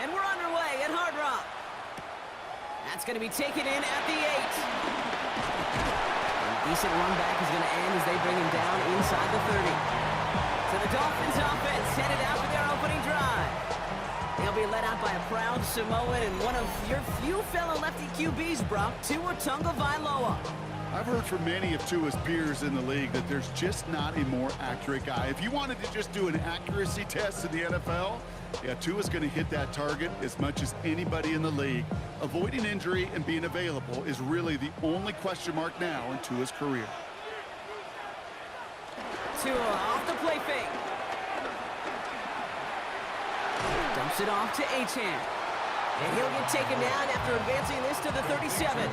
And we're underway at Hard Rock. That's going to be taken in at the 8. A decent run back is going to end as they bring him down inside the 30. So the Dolphins offense headed out for their opening drive. They'll be led out by a proud Samoan and one of your few fellow lefty QBs, Brock, Tua Tagovailoa. I've heard from many of Tua's peers in the league that there's just not a more accurate guy. If you wanted to just do an accuracy test in the NFL, yeah, Tua's going to hit that target as much as anybody in the league. Avoiding injury and being available is really the only question mark now in Tua's career. Tua off the play fake. Dumps it off to Achane. And he'll get taken down after advancing this to the 37.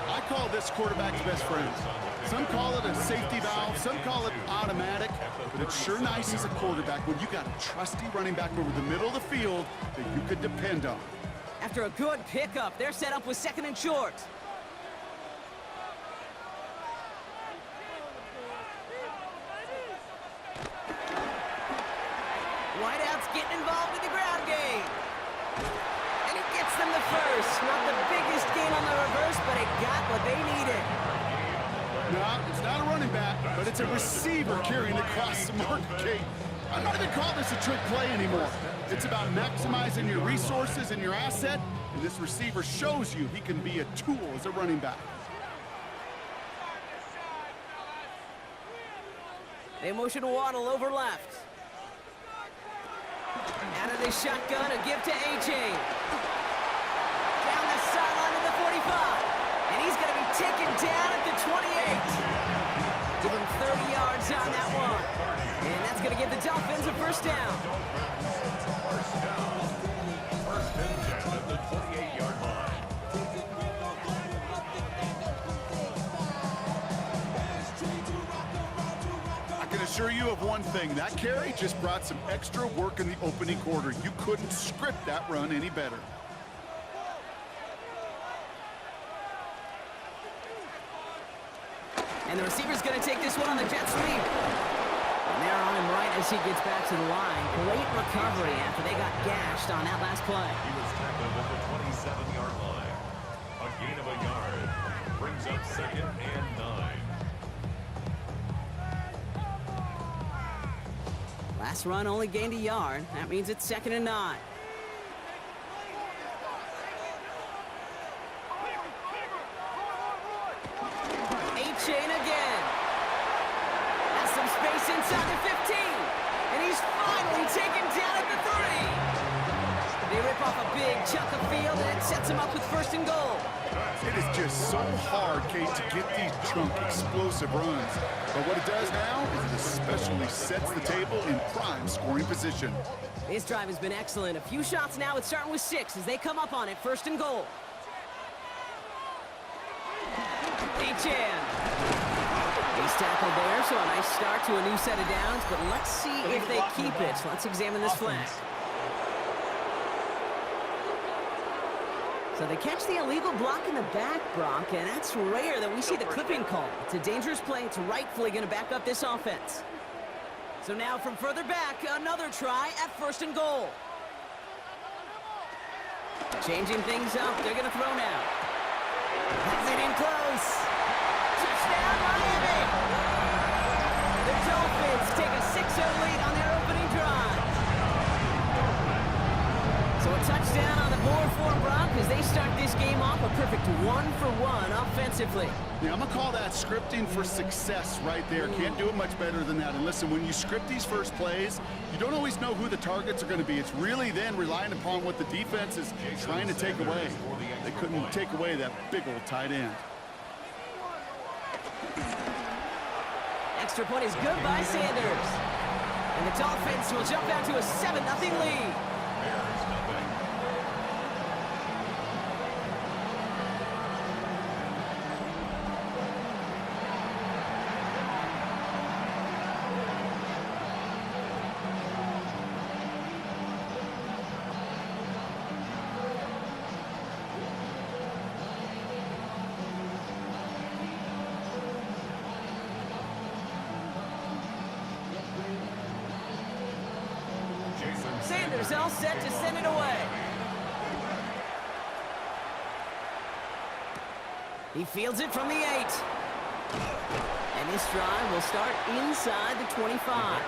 I call this quarterback's best friend. Some call it a safety valve, some call it automatic, but it's sure nice as a quarterback when you got a trusty running back over the middle of the field that you could depend on. After a good pickup, they're set up with 2nd and short. Whiteout's getting involved in the ground game. And he gets them the first. Not the biggest gain on the reverse, but it got what they needed. No, it's not a running back, but it's a receiver carrying across the market gate. I don't even call this a trick play anymore. It's about maximizing your resources and your asset, and this receiver shows you he can be a tool as a running back. They motion Waddle over left. Out of the shotgun, a give to Achane. Down the sideline to the 45. And he's going to be taken down at the 28. Give him 30 yards on that one. And that's going to give the Dolphins a first down. First and 10 at the 28-yard line. I can assure you of one thing. That carry just brought some extra work in the opening quarter. You couldn't script that run any better. And the receiver's going to take this one on the jet sweep. And they're on him right as he gets back to the line. Great recovery after they got gashed on that last play. He was tackled at the 27-yard line. A gain of a yard. Brings up 2nd and 9. Last run only gained a yard. That means it's 2nd and 9. Achane again. Has some space inside the 15. And he's finally taken down at the 3. They rip off a big chunk of field, and it sets him up with 1st and goal. It is just so hard, Kate, to get these chunk, explosive runs. But what it does now is it especially sets the table in prime scoring position. This drive has been excellent. A few shots now. It's starting with 6 as they come up on it. 1st and goal. Achane. He's tackled there, so a nice start to a new set of downs. But let's see if they keep it. Let's examine this flag. So they catch the illegal block in the back, Brock, and that's rare that we see the clipping call. It's a dangerous play. It's rightfully going to back up this offense. So now from further back, another try at 1st and goal. Changing things up. They're going to throw now. Has it in close. Touchdown, Miami! The Dolphins take a 6-0 lead on their opening drive. So a touchdown on the board for Brock as they start this game off a perfect 1-for-1 offensively. Yeah, I'm going to call that scripting for success right there. Can't do it much better than that. And listen, when you script these first plays, you don't always know who the targets are going to be. It's really then relying upon what the defense is trying to take away. They couldn't take away that big old tight end. Extra point is good by Sanders. And the Dolphins will jump out to a 7-0 lead. Sanders Receivers all set to send it away. He fields it from the 8. And this drive will start inside the 25.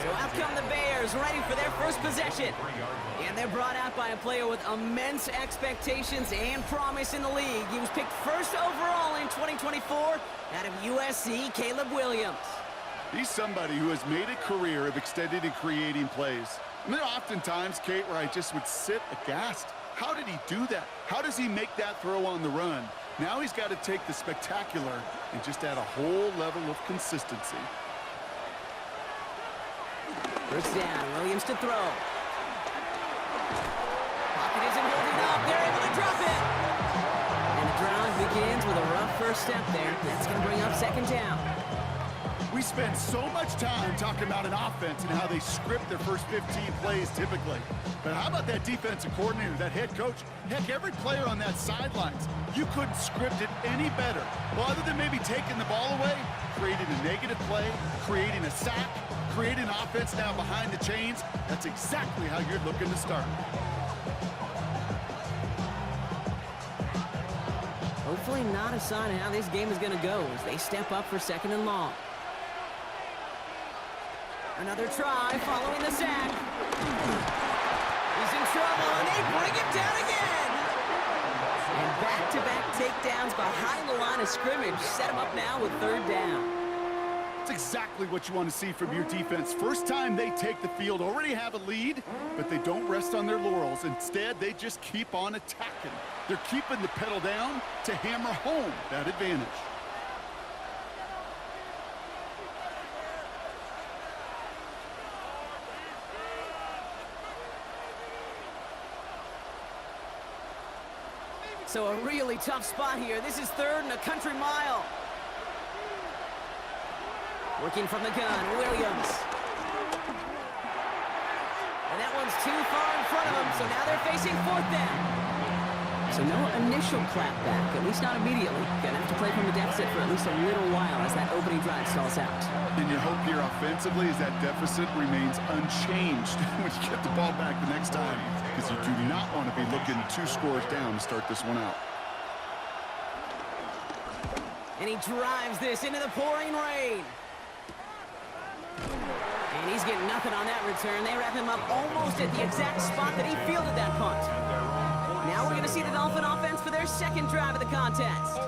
So out come the Bears, ready for their first possession. And they're brought out by a player with immense expectations and promise in the league. He was picked first overall in 2024 out of USC, Caleb Williams. He's somebody who has made a career of extending and creating plays. And there are oftentimes, Kate, where I just would sit aghast. How did he do that? How does he make that throw on the run? Now he's got to take the spectacular and just add a whole level of consistency. First down, Williams to throw. Bokin isn't holding up. They're able to drop it. And the drive begins with a rough first step there. That's going to bring up second down. We spend so much time talking about an offense and how they script their first 15 plays typically. But how about that defensive coordinator, that head coach? Heck, every player on that sidelines, you couldn't script it any better. Well, other than maybe taking the ball away, creating a negative play, creating a sack, creating an offense now behind the chains. That's exactly how you're looking to start. Hopefully not a sign of how this game is going to go as they step up for second and long. Another try following the sack. He's in trouble, and they bring him down again. And back-to-back takedowns behind the line of scrimmage set him up now with third down. That's exactly what you want to see from your defense. First time they take the field, already have a lead, but they don't rest on their laurels. Instead, they just keep on attacking. They're keeping the pedal down to hammer home that advantage. So a really tough spot here. This is third and a country mile. Working from the gun, Williams. And that one's too far in front of him, so now they're facing fourth down. So no initial clapback, at least not immediately. Gonna have to play from the deficit for at least a little while as that opening drive stalls out. And your hope here offensively is that deficit remains unchanged when you get the ball back the next time, because you do not want to be looking 2 scores down to start this one out. And he drives this into the pouring rain. And he's getting nothing on that return. They wrap him up almost at the exact spot that he fielded that punt. Now we're going to see the Dolphin offense for their second drive of the contest.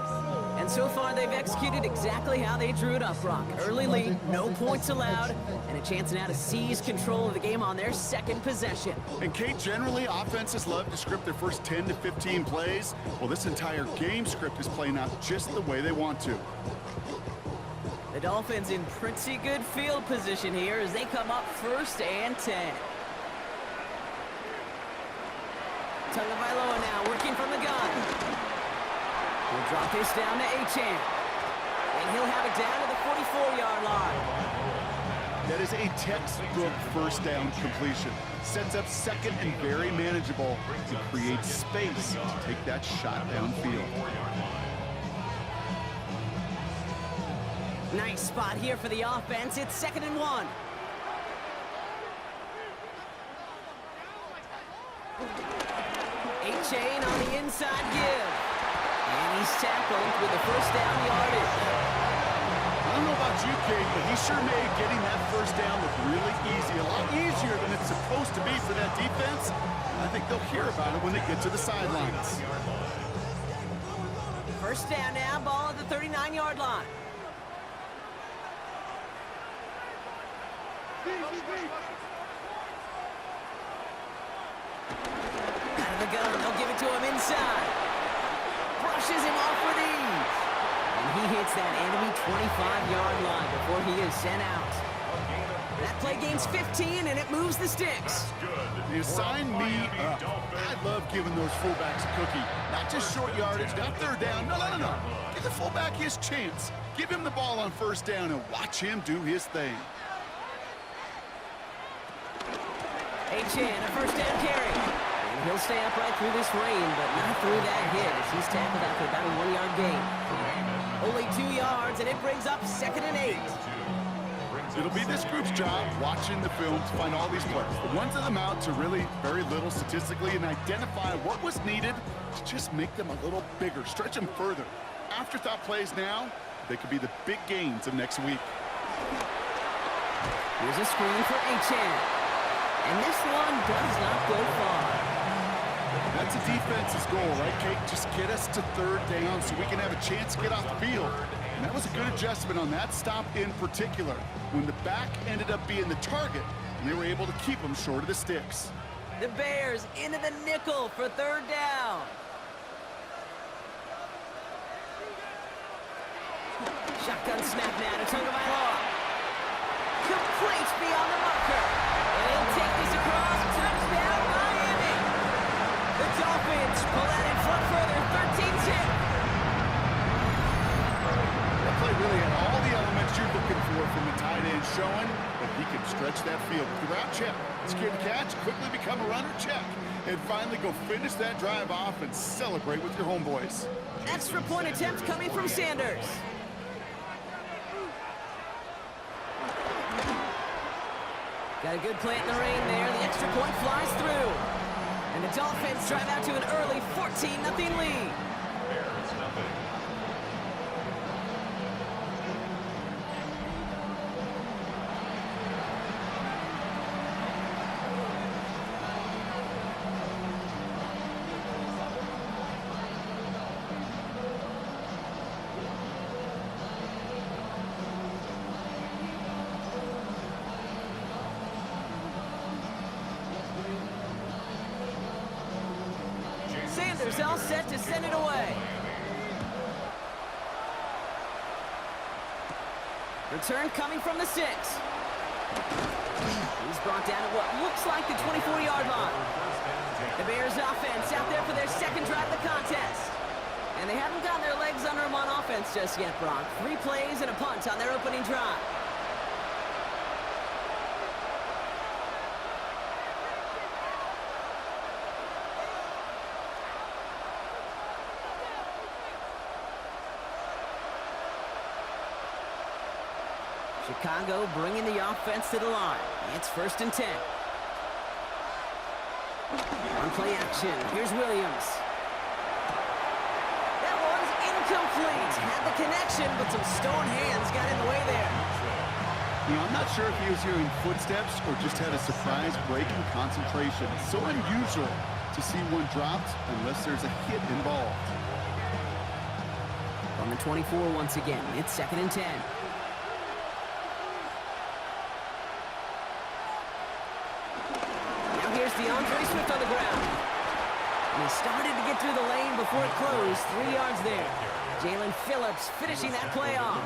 And so far, they've executed exactly how they drew it up, Brock. Early lead, no points allowed, and a chance now to seize control of the game on their second possession. And Kate, generally, offenses love to script their first 10 to 15 plays. Well, this entire game script is playing out just the way they want to. The Dolphins in pretty good field position here as they come up first and 10. Tagovailoa now working from the gun. He'll drop this down to Achane. And he'll have it down to the 44-yard line. That is a textbook first down completion. Sets up second and very manageable to create space to take that shot downfield. Nice spot here for the offense. It's 2nd and 1. Achane on the inside give. And he's tackled with the first down yardage. I don't know about you, Kate, but he sure made getting that first down look really easy. A lot easier than it's supposed to be for that defense. I think they'll hear about it when they get to the sidelines. First down now, ball at the 39-yard line. Out of the gun, they'll give it to him inside. Brushes him off with ease. And he hits that enemy 25-yard line before he is sent out. That play gains 15, and it moves the sticks. You sign me up. I love giving those fullbacks a cookie. Not just short yardage, not third down. No. Give the fullback his chance. Give him the ball on first down and watch him do his thing. Achane, a first down carry. And he'll stay upright through this rain, but not through that hit as he's tackled after about a 1-yard gain. Only 2 yards, and it brings up 2nd and 8. It'll be this group's job watching the film to find all these plays. The ones that amount to really very little statistically and identify what was needed to just make them a little bigger, stretch them further. Afterthought plays now, they could be the big gains of next week. Here's a screen for Achan. And this one does not go far. That's a defense's goal, right, Kate? Just get us to third down so we can have a chance to get off the field. And that was a good adjustment on that stop in particular, when the back ended up being the target, and they were able to keep them short of the sticks. The Bears into the nickel for third down. Shotgun snap now to Tagovailoa. Complete beyond the marker. And he'll take this across. Touchdown, Miami. The Dolphins pull out in front further, 13-10. That play really had all the elements you're looking for from the tight end, showing that he can stretch that field. With the route check, secure the catch, quickly become a runner check, and finally go finish that drive off and celebrate with your homeboys. Extra point attempt coming from Sanders. Got a good plant in the rain there. The extra point flies through. And the Dolphins drive out to an early 14-0 lead. Bears nothing. Sanders all set to send it away. Return coming from the 6. He's brought down at what looks like the 24-yard line. The Bears offense out there for their second drive of the contest. And they haven't gotten their legs under them on offense just yet, Brock. 3 plays and a punt on their opening drive. Chicago bringing the offense to the line. It's 1st and 10. On play action, here's Williams. That one's incomplete. Had the connection, but some stone hands got in the way there. You know, I'm not sure if he was hearing footsteps or just had a surprise break in concentration. It's so unusual to see one dropped unless there's a hit involved. On the 24 once again, it's 2nd and 10. DeAndre Swift on the ground. And he started to get through the lane before it closed. 3 yards there. Jalen Phillips finishing that play off.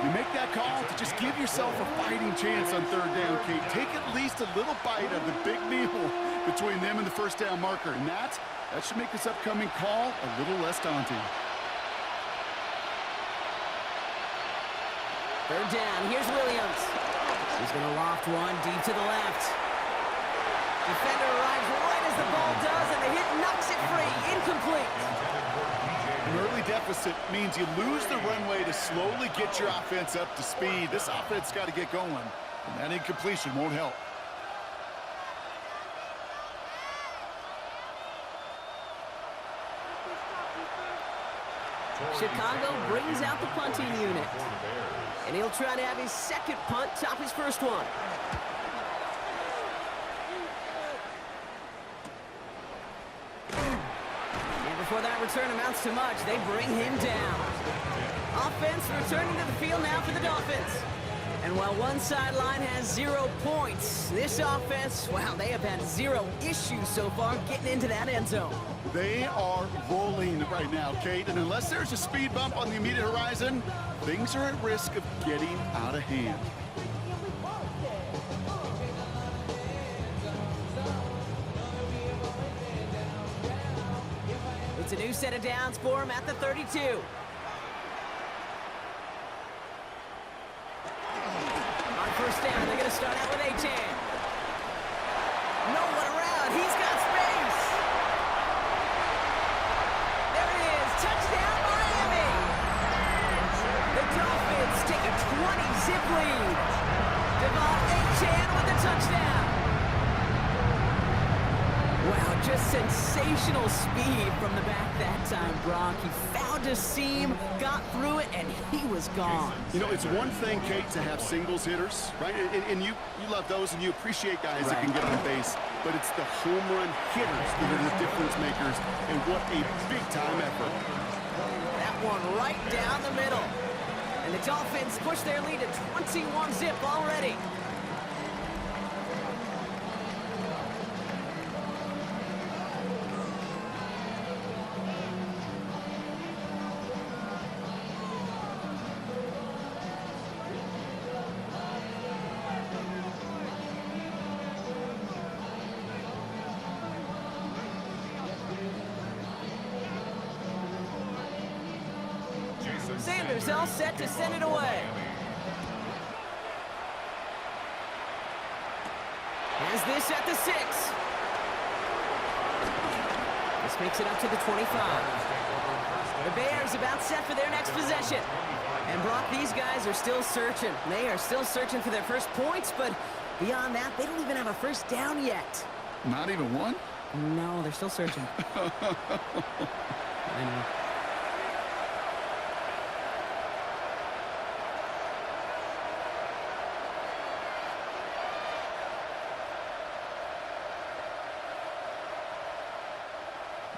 You make that call to just give yourself a fighting chance on third down, Kate. Take at least a little bite of the big meal between them and the first down marker. And that should make this upcoming call a little less daunting. Third down. Here's Williams. He's going to loft one deep to the left. Defender arrives right as the ball does, and the hit knocks it free. Incomplete. An early deficit means you lose the runway to slowly get your offense up to speed. This offense got to get going, and that incompletion won't help. Chicago brings out the punting unit. And he'll try to have his second punt top his first one. Before that return amounts to much, they bring him down. Offense returning to the field now for the Dolphins. And while one sideline has 0 points, this offense, wow, they have had 0 issues so far getting into that end zone. They are rolling right now, Kate, and unless there's a speed bump on the immediate horizon, things are at risk of getting out of hand. It's a new set of downs for him at the 32. On first down, they're going to start out with Achan. No one around. He's got space. There it is. Touchdown, Miami. The Dolphins take a 20-zip lead. just sensational speed from the back that time, Brock. He found a seam, got through it, and he was gone. You know, it's one thing, Kate, to have singles hitters, right? And you love those, and you appreciate guys that can get on base. But it's the home run hitters that are the difference makers, and what a big-time effort. That one right down the middle. And the Dolphins push their lead to 21-zip already. Sanders all set to send it away. Has this at the 6. This makes it up to the 25. The Bears about set for their next possession. And Brock, these guys are still searching. They are still searching for their first points, but beyond that, they don't even have a first down yet. Not even one? No, they're still searching. I know.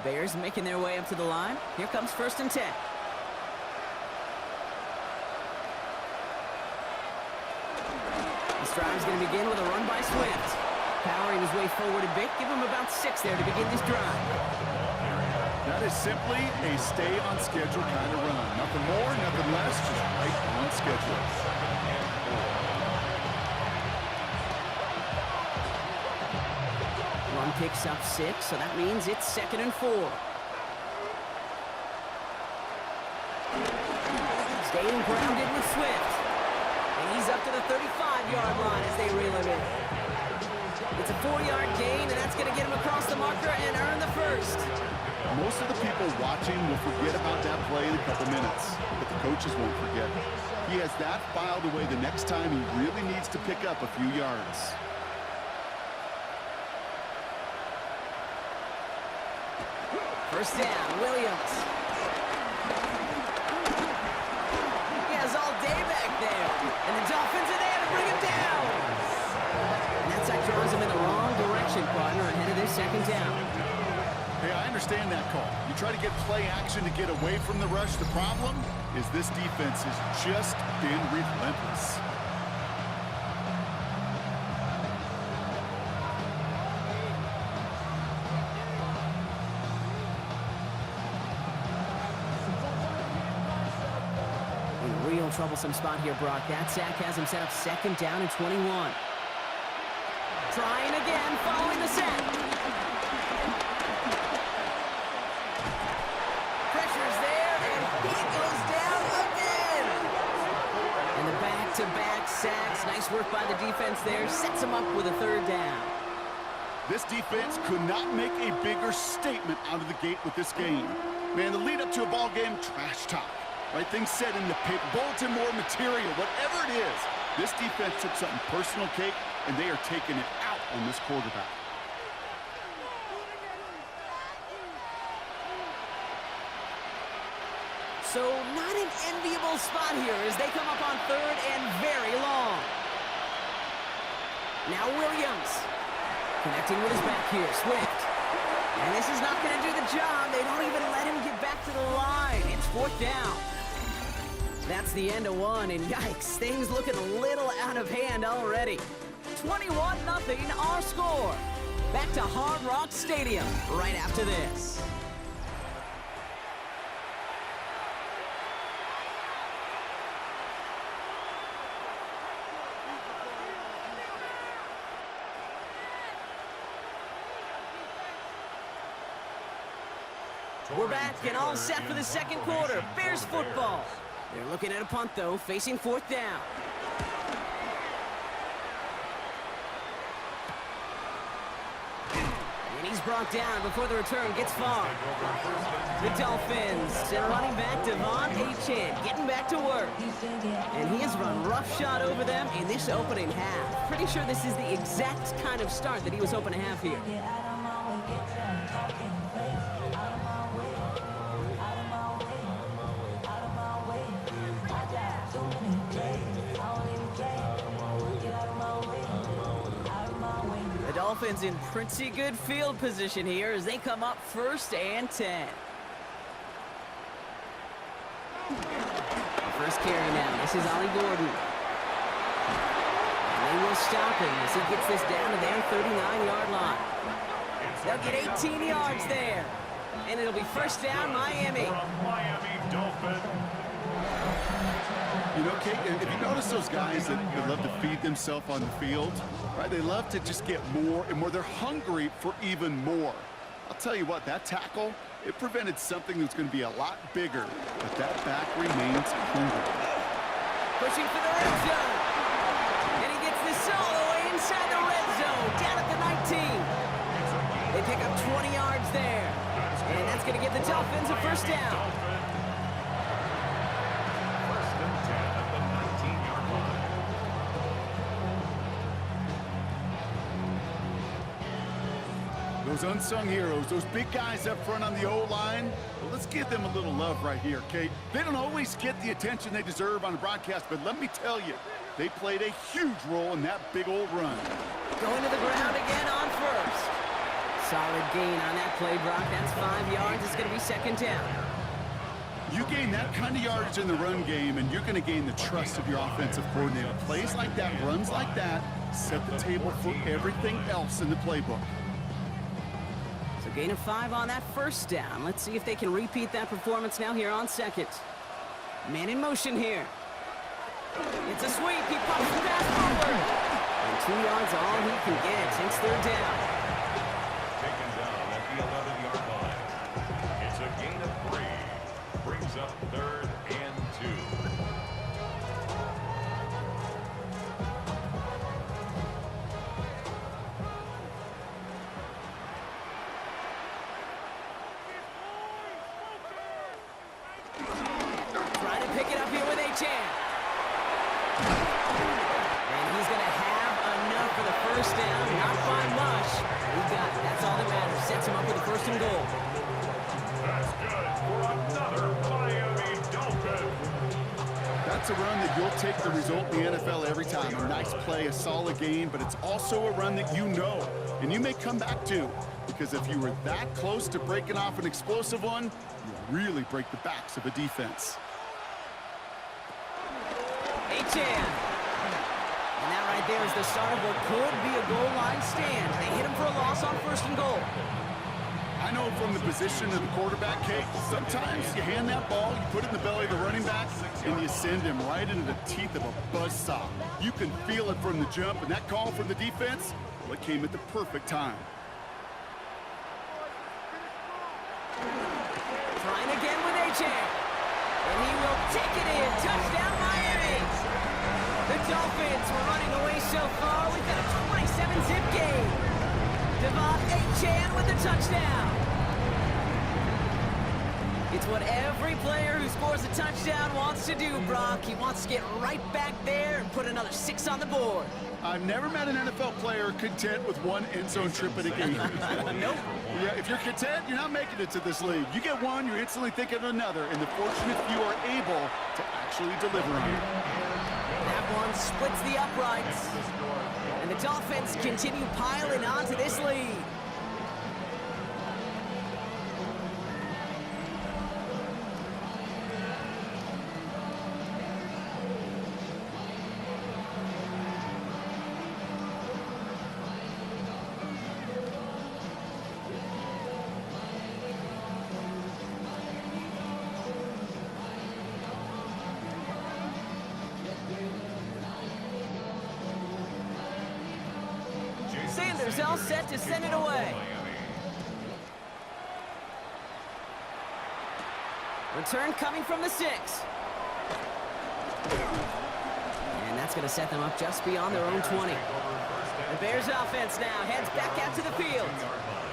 Bears making their way up to the line. Here comes 1st and 10. This drive is going to begin with a run by Swift. Powering his way forward a bit. Give him about 6 there to begin this drive. That is simply a stay-on-schedule kind of run. Nothing more, nothing less, just right on schedule. Run picks up 6, so that means it's 2nd and 4. Staying grounded with Swift. And he's up to the 35-yard line as they reel him in. It's a 4-yard gain, and that's going to get him across the marker and earn the first. Most of the people watching will forget about that play in a couple minutes, but the coaches won't forget. He has that filed away the next time he really needs to pick up a few yards. First down, Williams. He has all day back there. And the Dolphins are there to bring him down. And that sack draws him in the wrong direction, partner, ahead of this 2nd down. Hey, I understand that call. You try to get play action to get away from the rush. The problem is this defense has just been relentless. Real troublesome spot here, Brock. That sack has him set up 2nd down and 21. Trying again, following the sack. Pressure's there, and he goes down again. And the back-to-back sacks. Nice work by the defense there. Sets him up with a 3rd down. This defense could not make a bigger statement out of the gate with this game. Man, the lead up to a ball game, trash talk. Right, things said in the paper, bulletin board material, whatever it is. This defense took something personal, Kate, and they are taking it out on this quarterback. So not an enviable spot here as they come up on 3rd and very long. Now Williams connecting with his back here, Swift. And this is not going to do the job. They don't even let him get back to the line. It's 4th down. That's the end of one, and yikes, things looking a little out of hand already. 21-0 our score. Back to Hard Rock Stadium right after this. We're back and all set for the 2nd quarter. Bears football. They're looking at a punt, though, facing 4th down. And he's brought down before the return gets far. The Dolphins and running back Devon Achane getting back to work. And he has run roughshod over them in this opening half. Pretty sure this is the exact kind of start that he was hoping to have here. The Dolphins in pretty good field position here as they come up 1st and 10. First carry now. This is Ollie Gordon. And they will stop him as he gets this down to their 39-yard line. They'll get 18 yards there. And it'll be 1st down, Miami. Miami Dolphins. You know, Kate, if you notice those guys that love to feed themselves on the field, right? They love to just get more and more. They're hungry for even more. I'll tell you what, that tackle, it prevented something that's going to be a lot bigger, but that back remains hungry. Pushing for the red zone. And he gets this all the way inside the red zone, down at the 19. They pick up 20 yards there. And that's going to give the Dolphins a 1st down. Those unsung heroes, those big guys up front on the O-line, well, let's give them a little love right here, Kate. They don't always get the attention they deserve on the broadcast, but let me tell you, they played a huge role in that big old run. Going to the ground again on 1st. Solid gain on that play, Brock. That's 5 yards. It's going to be 2nd down. You gain that kind of yardage in the run game, and you're going to gain the trust of your offensive coordinator. Plays like that, runs like that, set the table for everything else in the playbook. So gain of 5 on that 1st down. Let's see if they can repeat that performance now here on 2nd. Man in motion here. It's a sweep. He pops the pass forward. And 2 yards all he can get. Takes 3rd down. Taken down at the 11-yard line. It's a gain of 3. Brings up 3rd and 2. Trying to pick it up here with Achan. And he's going to have enough for the 1st down. Not by much. He got it. That's all that matters. Sets him up with a 1st and goal. That's good for another Miami Dolphin. That's a run that you'll take the result in the NFL every time. A nice play, a solid game, but it's also a run that you know, and you may come back to, because if you were that close to breaking off an explosive one, you really break the backs of a defense. Achan. And that right there is the start of what could be a goal line stand. They hit him for a loss on 1st and goal. I know from the position of the quarterback, Kate, sometimes you hand that ball, you put it in the belly of the running back, and you send him right into the teeth of a buzzsaw. You can feel it from the jump, and that call from the defense, well, it came at the perfect time. Trying again with Achan. And he will take it in. Touchdown, Miami. The Dolphins were running away so far. We've got a 27-zip game. Devon Achan with the touchdown. It's what every player who scores a touchdown wants to do, Brock. He wants to get right back there and put another 6 on the board. I've never met an NFL player content with one end zone trip in a game. Nope. Yeah, if you're content, you're not making it to this league. You get one, you're instantly thinking of another, and the fortunate few are able to actually deliver on it. That one splits the uprights. And the Dolphins continue piling onto this lead. Sanders all set to send it away. Return coming from the 6. And that's going to set them up just beyond their own 20. The Bears offense now heads back out to the field.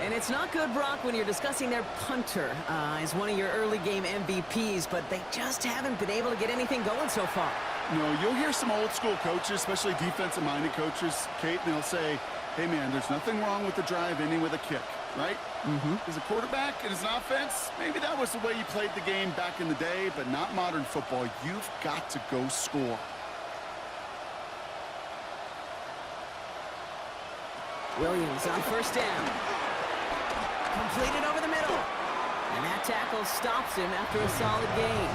And it's not good, Brock, when you're discussing their punter as one of your early game MVPs, but they just haven't been able to get anything going so far. No, you'll hear some old school coaches, especially defensive-minded coaches, Kate, and they'll say, hey, man, there's nothing wrong with the drive ending with a kick. right? As a quarterback and as an offense, maybe that was the way you played the game back in the day, but not modern football. You've got to go score. Williams on first down. Completed over the middle. And that tackle stops him after a solid gain.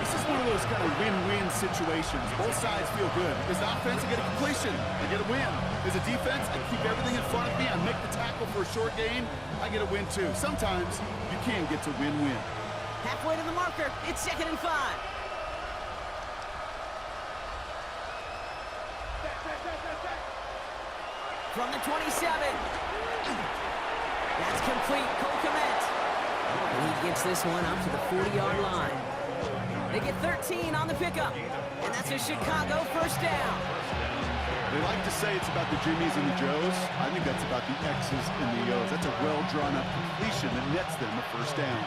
This is one of those kind of win-win situations. Both sides feel good. As an offense, I get a completion. I get a win. As a defense, I keep everything in front of me. I make the tackle for a short gain. I get a win, too. Sometimes you can get to win-win. Halfway to the marker. It's 2nd and 5. From the 27. That's complete. Cole Kmet. And he gets this one up to the 40-yard line. They get 13 on the pickup. And that's a Chicago first down. They like to say it's about the Jimmies and the Joes. I think that's about the X's and the O's. That's a well-drawn-up completion that nets them a first down.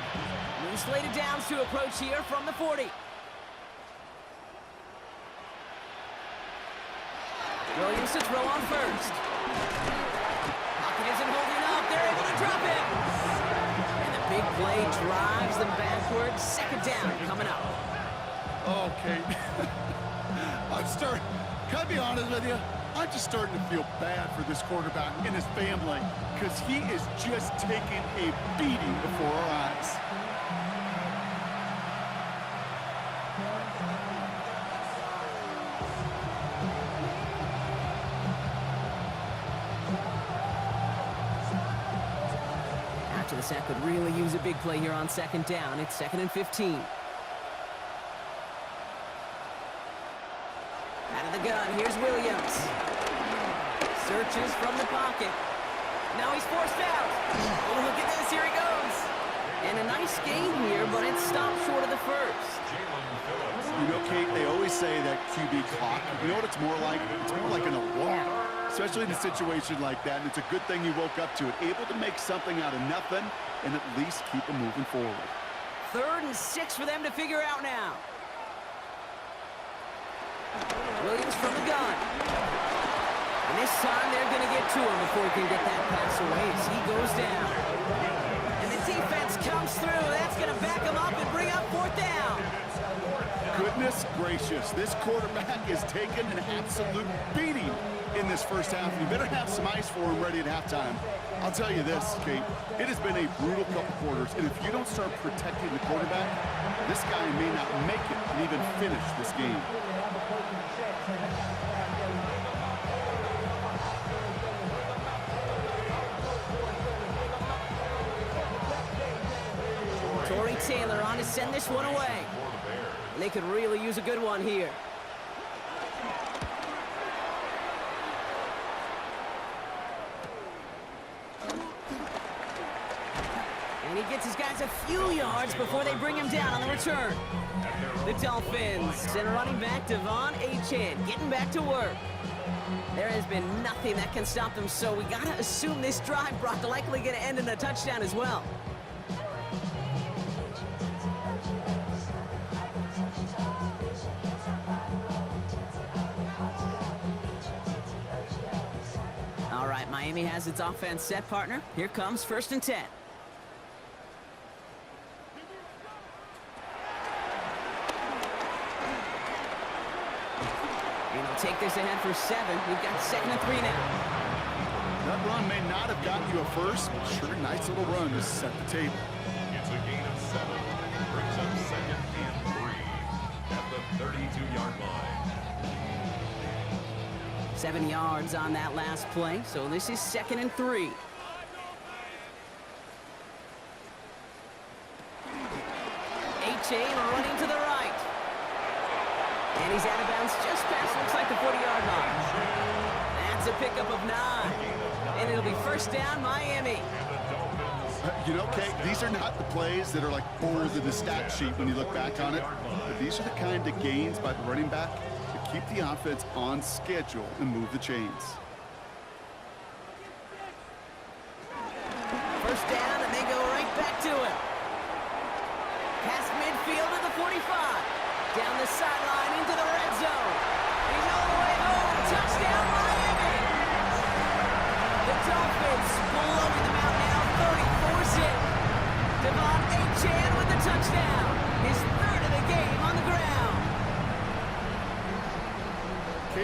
New slated downs to approach here from the 40. Williams to throw on first. Bokin isn't holding up. They're able to drop it. And the big play drives them backwards. 2nd down coming up. Okay. Can I be honest with you? I'm just starting to feel bad for this quarterback and his family because he is just taking a beating before our eyes. After the sack could really use a big play here on 2nd down. It's 2nd and 15. Out of the gun, here's Williams. Searches from the pocket. Now he's forced out. Oh, look at this, here he goes. And a nice gain here, but it stopped short of the first. You know, Kate, they always say that QB clock. You know what it's more like? It's more like an alarm, especially in a situation like that. And it's a good thing you woke up to it, able to make something out of nothing and at least keep them moving forward. 3rd and 6 for them to figure out now. Williams from the gun. And this time they're going to get to him before he can get that pass away as he goes down. And the defense comes through. That's going to back him up and bring up 4th down. Goodness gracious, this quarterback is taking an absolute beating in this first half. You better have some ice for him ready at halftime. I'll tell you this, Kate, it has been a brutal couple quarters, and if you don't start protecting the quarterback, this guy may not make it and even finish this game. Torrey Taylor on to send this one away. And they could really use a good one here. And he gets his guys a few yards before they bring him down on the return. The Dolphins send running back Devon Achane getting back to work. There has been nothing that can stop them, so we gotta assume this drive, Brock, likely gonna end in a touchdown as well. All right, Miami has its offense set, partner. Here comes 1st and 10. And he'll take this ahead for 7. We've got 2nd and 3 now. That run may not have gotten you a first, but sure, nice little run to set the table. It's a gain of 7. Brings up 2nd and 3 at the 32-yard line. 7 yards on that last play, so this is 2nd and 3. Achane running to the right. And he's out of bounds just past, looks like the 40-yard line. That's a pickup of 9. And it'll be 1st down, Miami. You know, Kate, these are not the plays that are like bold in the stat sheet when you look back on it. But these are the kind of gains by the running back to keep the offense on schedule and move the chains. 1st down, and they go right back to it. Past midfield to the 45. Down the sideline into the red zone. He's all the way home. Touchdown, Miami! The Dolphins blowing them out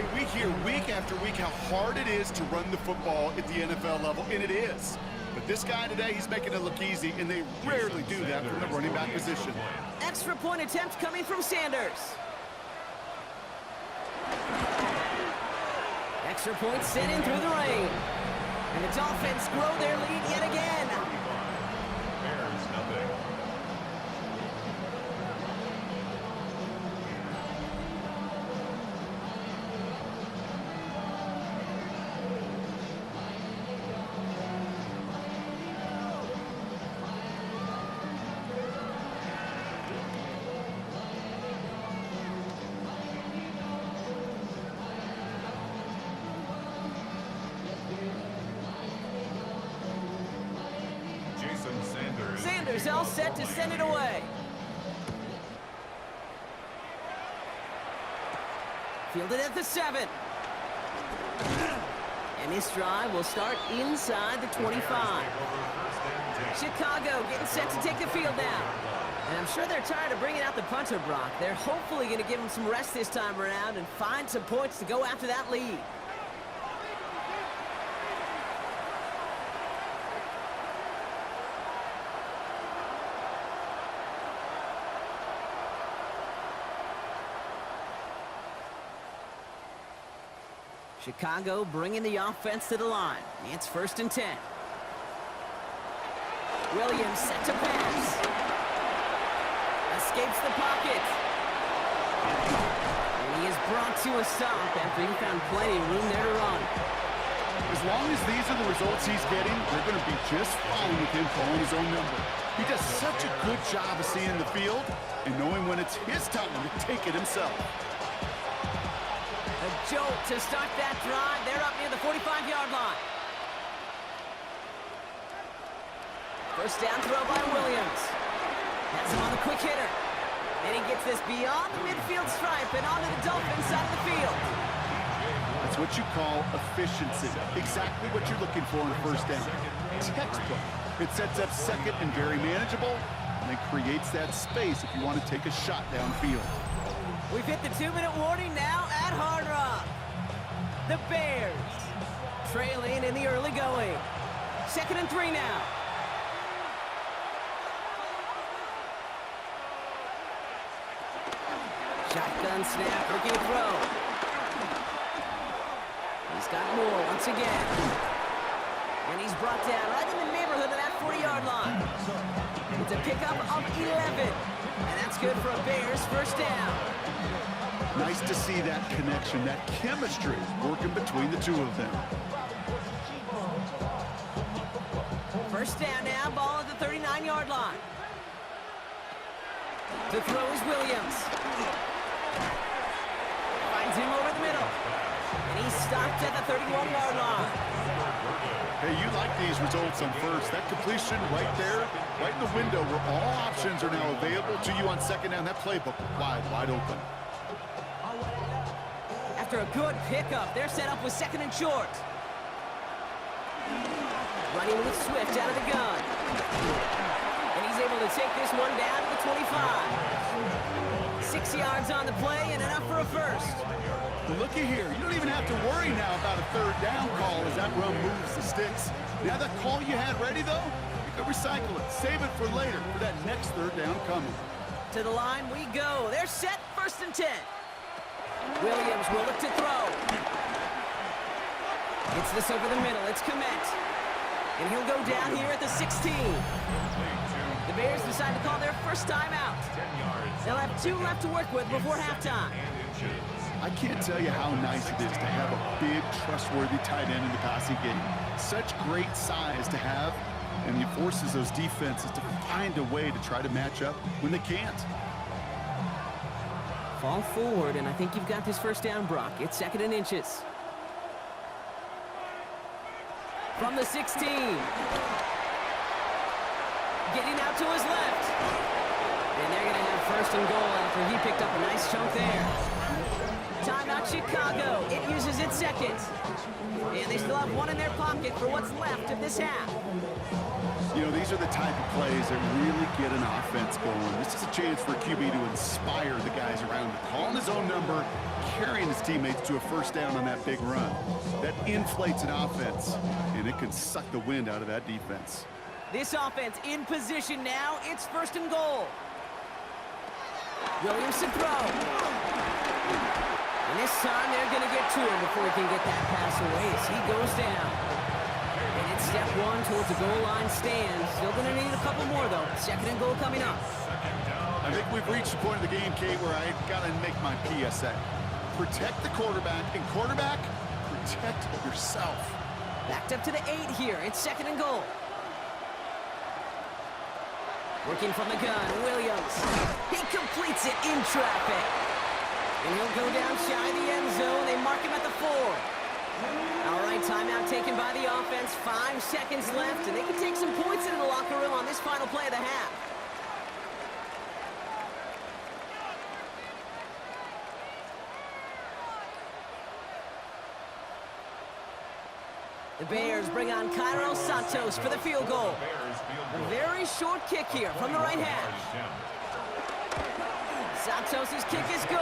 Hey, we hear week after week how hard it is to run the football at the NFL level, and it is. But this guy today, he's making it look easy, and they rarely do that from the running back position. Extra point attempt coming from Sanders. Extra point sent in through the rain. And the Dolphins grow their lead yet again. Bears nothing. Sanders all set to send it away. Fielded at the 7. And this drive will start inside the 25. Chicago getting set to take the field now. And I'm sure they're tired of bringing out the punter, Brock. They're hopefully going to give him some rest this time around and find some points to go after that lead. Chicago bringing the offense to the line. It's 1st and 10. Williams set to pass. Escapes the pocket. And he is brought to a stop after he found plenty of room there to run. As long as these are the results he's getting, they're going to be just fine with him calling his own number. He does such a good job of seeing the field and knowing when it's his time to take it himself. A jolt to start that drive. They're up near the 45-yard line. First down throw by Williams. Has him on the quick hitter. And he gets this beyond the midfield stripe and onto the Dolphins side of the field. That's what you call efficiency. Exactly what you're looking for in 1st down. Textbook. It sets up 2nd and very manageable, and it creates that space if you want to take a shot downfield. We've hit the 2-minute warning now at Hard Rock. The Bears trailing in the early going. 2nd and 3 now. Shotgun snap, looking to throw. He's got more once again. And he's brought down right in the neighborhood of that 40-yard line. It's a pickup of 11. And that's good for a Bears 1st down. Nice to see that connection, that chemistry working between the two of them. 1st down now, ball at the 39-yard line. To throw is Williams. Finds him over the middle. And he's stopped at the 31-yard line. Hey, you like these results on 1st. That completion right there, right in the window where all options are now available to you on 2nd down. That playbook wide open. After a good pickup, they're set up with 2nd and short. Running with Swift out of the gun. And he's able to take this one down to the 25. 6 yards on the play and enough for a 1st. Looky here. You don't even have to worry now about a 3rd down call as that run moves the sticks. Now that call you had ready, though, you can recycle it. Save it for later for that next 3rd down coming. To the line we go. They're set 1st and 10. Williams will look to throw. Gets this over the middle. It's Komet. And he'll go down here at the 16. The Bears decide to call their 1st timeout. They'll have 2 left to work with before halftime. I can't tell you how nice it is to have a big, trustworthy tight end in the passing game. Such great size to have, and he forces those defenses to find a way to try to match up when they can't. Fall forward, and I think you've got this 1st down, Brock. It's 2nd and inches. From the 16. Getting out to his left. And they're going to have 1st and goal after he picked up a nice chunk there. Timeout Chicago. It uses its 2nd. And they still have 1 in their pocket for what's left of this half. You know, these these are the type of plays that really get an offense going. This is a chance for QB to inspire the guys around him. Calling his own number, carrying his teammates to a first down on that big run. That inflates an offense, and it can suck the wind out of that defense. This offense in position now. It's 1st and goal. Williams to throw. And this time they're going to get to him before he can get that pass away as he goes down. And it's step 1 towards the goal line stand. Still going to need a couple more, though. 2nd and goal coming up. I think we've reached the point of the game, Kate, where I got to make my PSA. Protect the quarterback, and quarterback, protect yourself. Backed up to the 8 here. It's 2nd and goal. Working from the gun, Williams. He completes it in traffic. And he'll go down shy of the end zone. They mark him at the 4. All right, timeout taken by the offense. 5 seconds left, and they can take some points into the locker room on this final play of the half. The Bears bring on Cairo Santos for the field goal. A very short kick here from the right half. Santos' kick is good.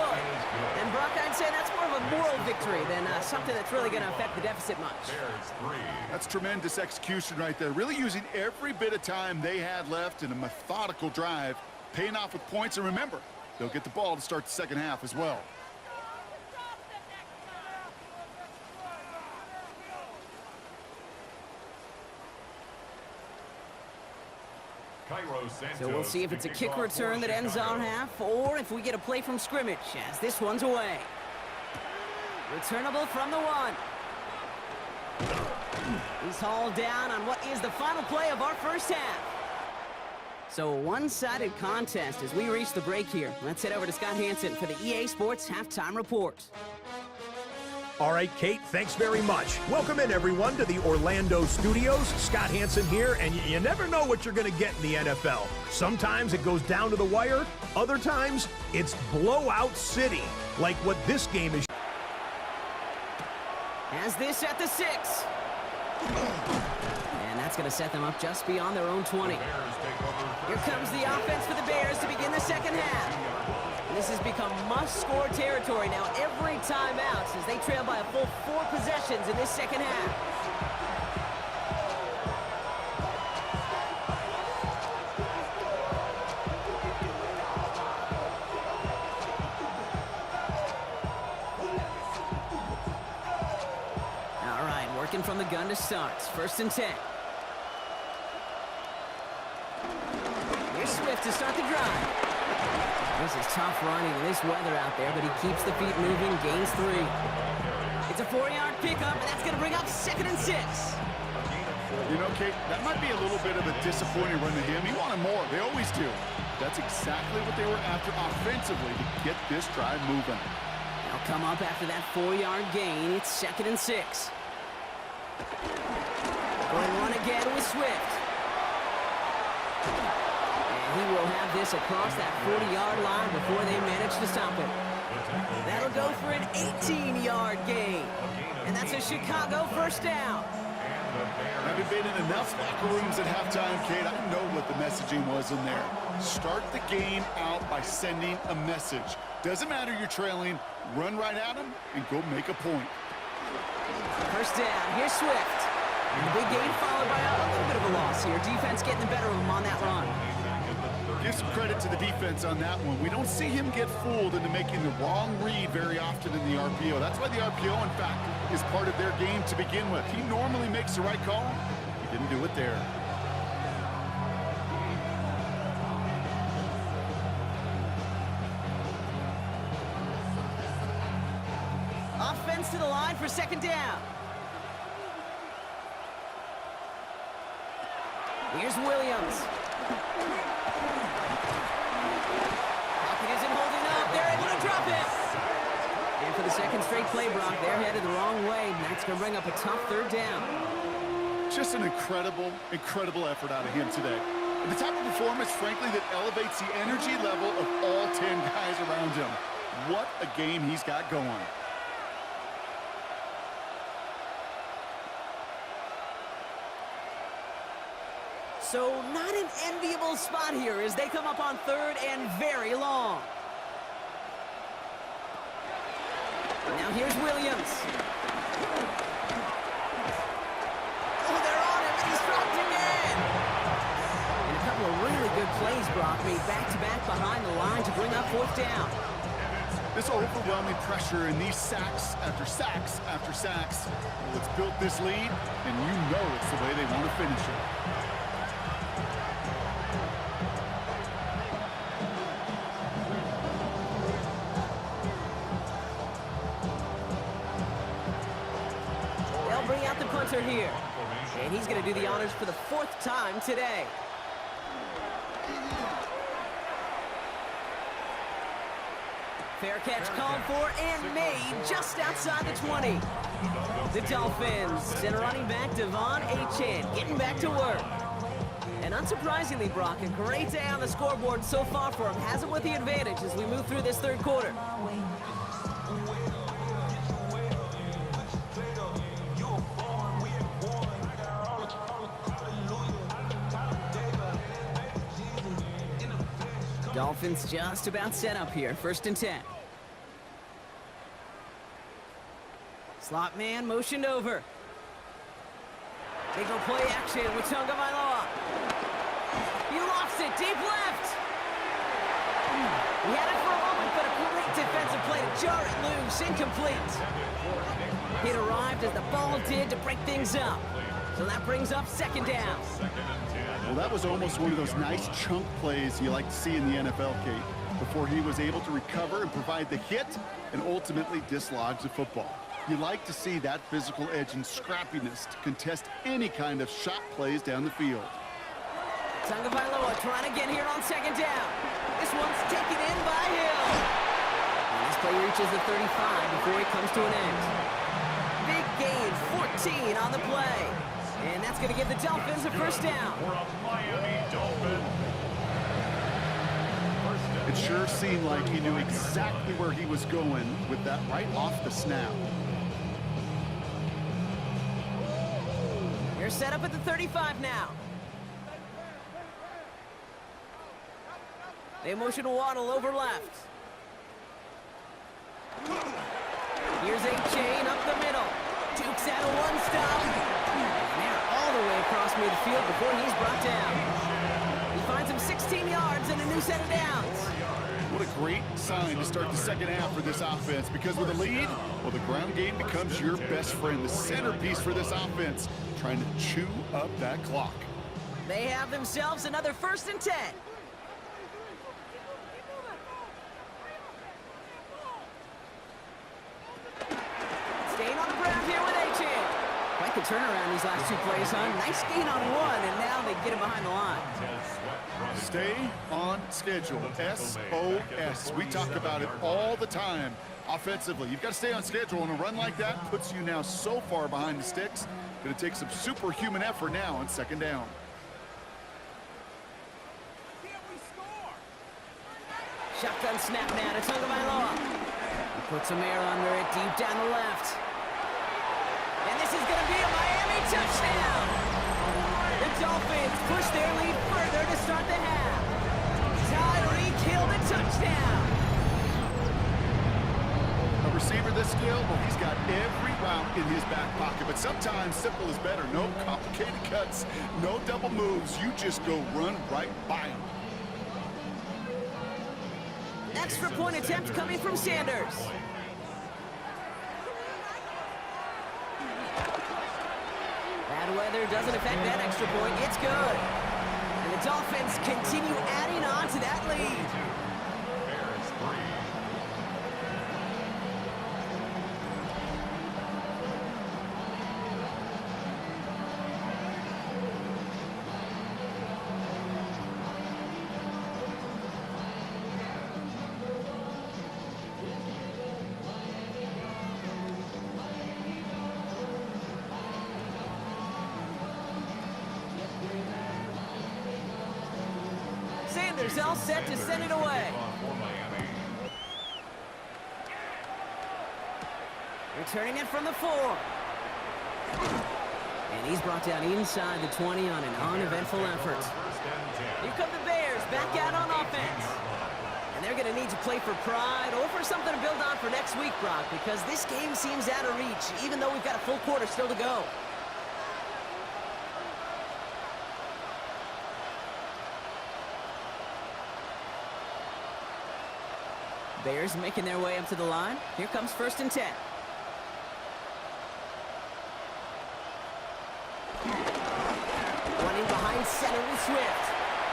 And Brock, I'd say that's more of a moral victory than something that's really going to affect the deficit much. That's tremendous execution right there. Really using every bit of time they had left in a methodical drive, paying off with points. And remember, they'll get the ball to start the second half as well. So we'll see if it's a kick return that ends on half, or if we get a play from scrimmage, as this one's away. Returnable from the 1. He's hauled down on what is the final play of our first half. So a one-sided contest as we reach the break here. Let's head over to Scott Hansen for the EA Sports Halftime Report. All right, Kate, thanks very much. Welcome in, everyone, to the Orlando studios. Scott Hansen here, and you never know what you're going to get in the NFL. Sometimes it goes down to the wire. Other times, it's blowout city, like what this game is. Has this at the 6. And that's going to set them up just beyond their own 20. Here comes the offense for the Bears to begin the second half. This has become must-score territory now every time out since they trail by a full 4 possessions in this second half. All right, working from the gun to start. 1st and 10. Here's Swift to start the drive. This is tough running in this weather out there, but he keeps the feet moving, gains 3. It's a 4-yard pickup, and that's going to bring up 2nd and 6. You know, Kate, that might be a little bit of a disappointing run to him. He wanted more. They always do. That's exactly what they were after offensively to get this drive moving. They'll come up after that 4-yard gain. It's 2nd and 6. Going one again with Swift. He will have this across that 40-yard line before they manage to stop him. That'll go for an 18-yard gain. And that's a Chicago first down. Having been in enough locker rooms at halftime, Kate, I know what the messaging was in there. Start the game out by sending a message. Doesn't matter you're trailing, run right at them and go make a point. First down, here's Swift. And the big gain followed by a little bit of a loss here. Defense getting the better of him on that run. Give some credit to the defense on that one. We don't see him get fooled into making the wrong read very often in the RPO. That's why the RPO, in fact, is part of their game to begin with. He normally makes the right call. He didn't do it there. Offense to the line for 2nd down. Here's Williams. Bokin isn't holding up. They're able to drop it. And for the 2nd straight play, Brock, they're headed the wrong way. That's going to bring up a tough 3rd down. Just an incredible, incredible effort out of him today. And the type of performance, frankly, that elevates the energy level of all 10 guys around him. What a game he's got going. So not an enviable spot here as they come up on third and very long. Now here's Williams. Oh, they're on him, and he's dropped again. And a couple of really good plays, Brock, made back-to-back behind the line to bring up fourth down. This overwhelming pressure and these sacks after sacks after sacks, well, it's built this lead, and you know it's the way they want to finish it. They'll bring out the punter here. And he's going to do the honors for the fourth time today. Fair catch called for and made just outside the 20. The Dolphins send a running back, Devon Achane, getting back to work. And unsurprisingly, Brock, a great day on the scoreboard so far for him. Has it with the advantage as we move through this third quarter. Dolphins just about set up here, 1st and 10. Slot man motioned over. They go play action with Tagovailoa. He lost it, deep left. He had it for a moment, but a great defensive play to jar it loose, incomplete. It arrived as the ball did to break things up. So that brings up 2nd down. Well, that was almost one of those nice chunk plays you like to see in the NFL, Kate, before he was able to recover and provide the hit and ultimately dislodge the football. You like to see that physical edge and scrappiness to contest any kind of shot plays down the field. Tagovailoa trying to get here on 2nd down. This one's taken in by Hill. And this play reaches the 35 before it comes to an end. Big gain, 14 on the play. And that's going to give the Dolphins a 1st down. It sure seemed like he knew exactly where he was going with that right off the snap. They're set up at the 35 now. They motion to Waddle over left. Here's Achane up the middle. Dukes out a one-stop. And they're all the way across midfield before he's brought down. He finds him 16 yards and a new set of downs. What a great sign to start the 2nd half for this offense, because with a lead, well, the ground game becomes your best friend, the centerpiece for this offense, trying to chew up that clock. They have themselves another 1st and 10. Staying on the ground here with Achane. Quite the turnaround these last 2 plays, huh? Nice gain on one, and now they get him behind the line. Stay on schedule, SOS. We talk about it all the time offensively. You've got to stay on schedule, and a run like that puts you now so far behind the sticks. Going to take some superhuman effort now on 2nd down. Shotgun snap now to Tagovailoa. He puts some air under it deep down the left. And this is going to be a Miami touchdown. The Dolphins push their lead further to start the half. Tyreek Hill the touchdown. A receiver this skilled, well, he's got every route in his back pocket, but sometimes simple is better. No complicated cuts, no double moves. You just go run right by him. Extra point attempt coming from Sanders. Bad weather doesn't affect that extra point. It's good. And the Dolphins continue adding on to that lead. Sanders all set to send it away. Returning it from the 4. And he's brought down inside the 20 on an uneventful effort. Here come the Bears back out on offense. And they're going to need to play for pride or for something to build on for next week, Brock, because this game seems out of reach, even though we've got a full quarter still to go. Bears making their way up to the line. Here comes 1st and 10. Running behind center with Swift.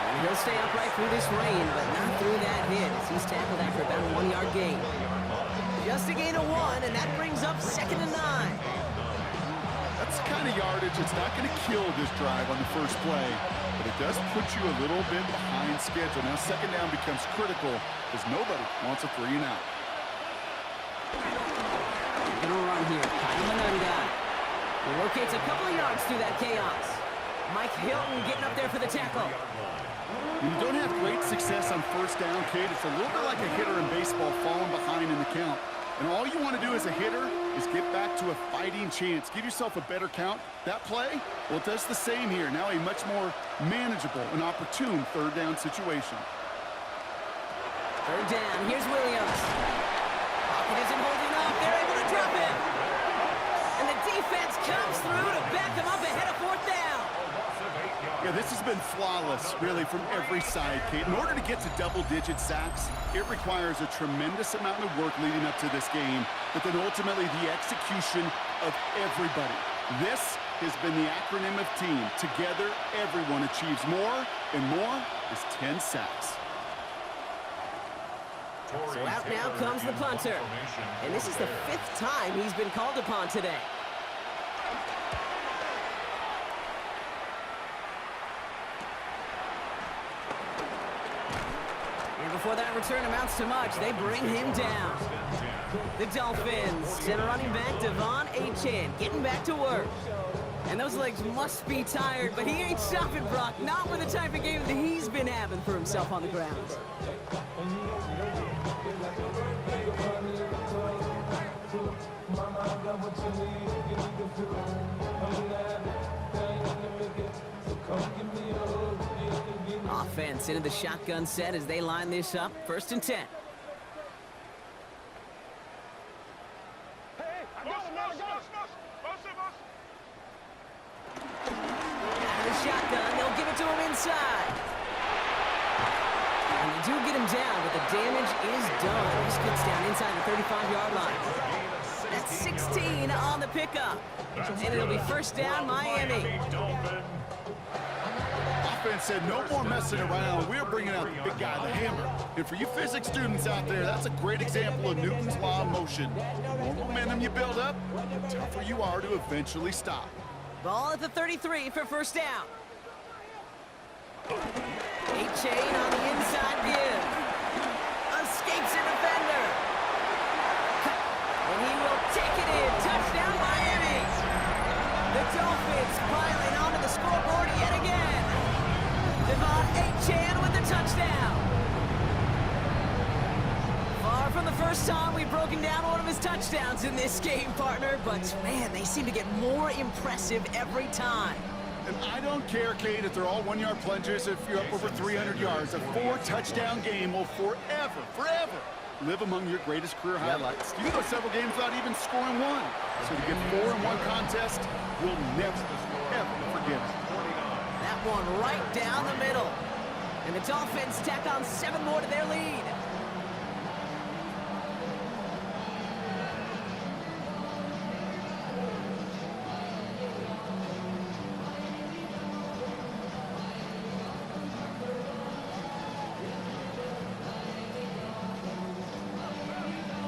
And he'll stay upright through this rain, but not through that hit as he's tackled after about a 1-yard gain. Just a gain of 1, and that brings up 2nd and 9. That's the kind of yardage it's not going to kill this drive on the first play, but it does put you a little bit behind schedule. Now 2nd down becomes critical because nobody wants a 3 and out. Gonna run here, kind of an guy. He rotates a couple of yards through that chaos. Mike Hilton getting up there for the tackle. When you don't have great success on 1st down, Kate, it's a little bit like a hitter in baseball falling behind in the count. And all you want to do as a hitter is get back to a fighting chance. Give yourself a better count. That play, well, it does the same here. Now a much more manageable and opportune 3rd down situation. 3rd down, here's Williams. Bokin isn't holding up. They're able to drop him. And the defense comes through to back them up ahead of 4th down. Yeah, this has been flawless, really, from every side, Kate. In order to get to double-digit sacks, it requires a tremendous amount of work leading up to this game, but then ultimately the execution of everybody. This has been the acronym of team. Together, everyone achieves more, and more is 10 sacks. So out now comes the punter. And this is the 5th time he's been called upon today. And before that return amounts to much, they bring him down. The Dolphins send a running back, Devon Achane, getting back to work. And those legs must be tired, but he ain't stopping, Brock. Not with the type of game that he's been having for himself on the ground. Offense into the shotgun set as they line this up. 1st and 10. Out of the shotgun, they'll give it to him inside. And they do get him down, but the damage is done. This gets down inside the 35-yard line. That's 16 on the pickup. And it'll be 1st down, Miami. Offense said no more messing around. We're bringing out the big guy, the hammer. And for you physics students out there, that's a great example of Newton's law of motion. The more momentum you build up, the tougher you are to eventually stop. Ball at the 33 for 1st down. Achane on the inside give. Escapes a defender. And he will take it in. Touchdown, Miami. The Dolphins piling onto the scoreboard yet again. Devon Achane with the touchdown. Far from the first time we've broken down one of his touchdowns in this game, partner, but man, they seem to get more impressive every time. And I don't care, Kate, if they're all 1-yard plungers, if you're up over 300 yards. A 4-touchdown game will forever live among your greatest career highlights. You can go several games without even scoring one. So to get 4 in one contest, you'll never, ever forget it. That one right down the middle. And the Dolphins tack on 7 more to their lead.